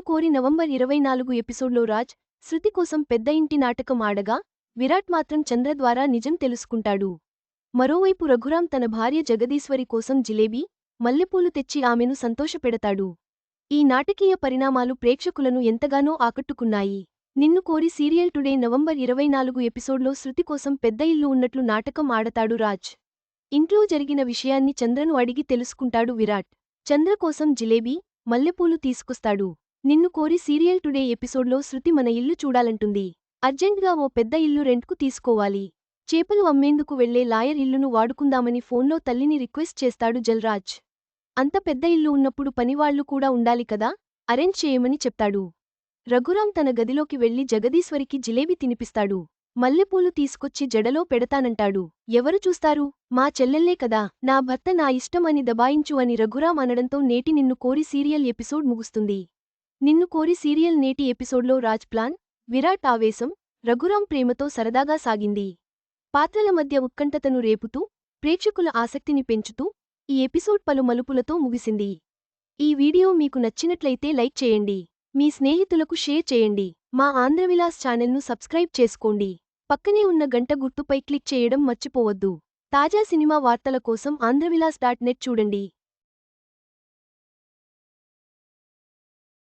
కోరి నవంబర్ 24 ఎపిసోడ్లో రాజ్, శృతి కోసం పెద్ద ఇంటి నాటకం ఆడగా, విరాట్ మాత్రం చంద్ర ద్వారా నిజం తెలుసుకుంటాడు. మరోవైపు రఘురాం తన భార్య జగదీశ్వరి కోసం జిలేబీ, మల్లెపూలు తెచ్చి ఆమెను సంతోషపెడతాడు. ఈ నాటకీయ పరిణామాలు ప్రేక్షకులను ఎంతగానో ఆకట్టుకున్నాయి. నిన్ను కోరి సీరియల్ టుడే నవంబర్ 24 ఎపిసోడ్లో శృతి కోసం పెద్ద ఇల్లు ఉన్నట్లు నాటకం ఆడతాడు రాజ్. ఇంట్లో జరిగిన విషయాన్ని చంద్రను అడిగి తెలుసుకుంటాడు విరాట్. చంద్ర కోసం జిలేబీ, మల్లెపూలు తీసుకొస్తాడు. నిన్ను కోరి సీరియల్ టుడే ఎపిసోడ్లో శృతి మన ఇల్లు చూడాలంటుంది. అర్జెంట్గా ఓ పెద్ద ఇల్లు రెంట్కు తీసుకోవాలి. చేపలు అమ్మేందుకు వెళ్లే లాయర్ ఇల్లును వాడుకుందామని ఫోన్లో తల్లిని రిక్వెస్ట్ చేస్తాడు జల్రాజ్. అంత పెద్ద ఇల్లు ఉన్నప్పుడు పనివాళ్లు కూడా ఉండాలి కదా, అరేంజ్ చేయమని చెప్తాడు. రఘురాం తన గదిలోకి వెళ్లి జగదీశ్వరికి జిలేబీ తినిపిస్తాడు. మల్లెపూలు తీసుకొచ్చి జడలో పెడతానంటాడు. ఎవరు చూస్తారు, మా చెల్లెల్లే కదా, నా భర్త నా ఇష్టం అని దబాయించు అని రఘురాం అనడంతో నేటి నిన్ను కోరి సీరియల్ ఎపిసోడ్ ముగుస్తుంది. నిన్ను కోరి సీరియల్ నేటి ఎపిసోడ్లో రాజ్ ప్లాన్, విరాట్ ఆవేశం, రఘురాం ప్రేమతో సరదాగా సాగింది. పాత్రల మధ్య ఉత్కంఠతను రేపుతూ, ప్రేక్షకుల ఆసక్తిని పెంచుతూ, ఈ ఎపిసోడ్ పలు మలుపులతో ముగిసింది. ఈ వీడియో మీకు నచ్చినట్లయితే లైక్ చేయండి. మీ స్నేహితులకు షేర్ చేయండి. మా ఆంధ్రవిలాస్ ఛానల్ను సబ్స్క్రైబ్ చేసుకోండి. పక్కనే ఉన్న గంట గుర్తుపై క్లిక్ చేయడం మర్చిపోవద్దు. తాజా సినిమా వార్తల కోసం ఆంధ్రవిలాస్.net చూడండి.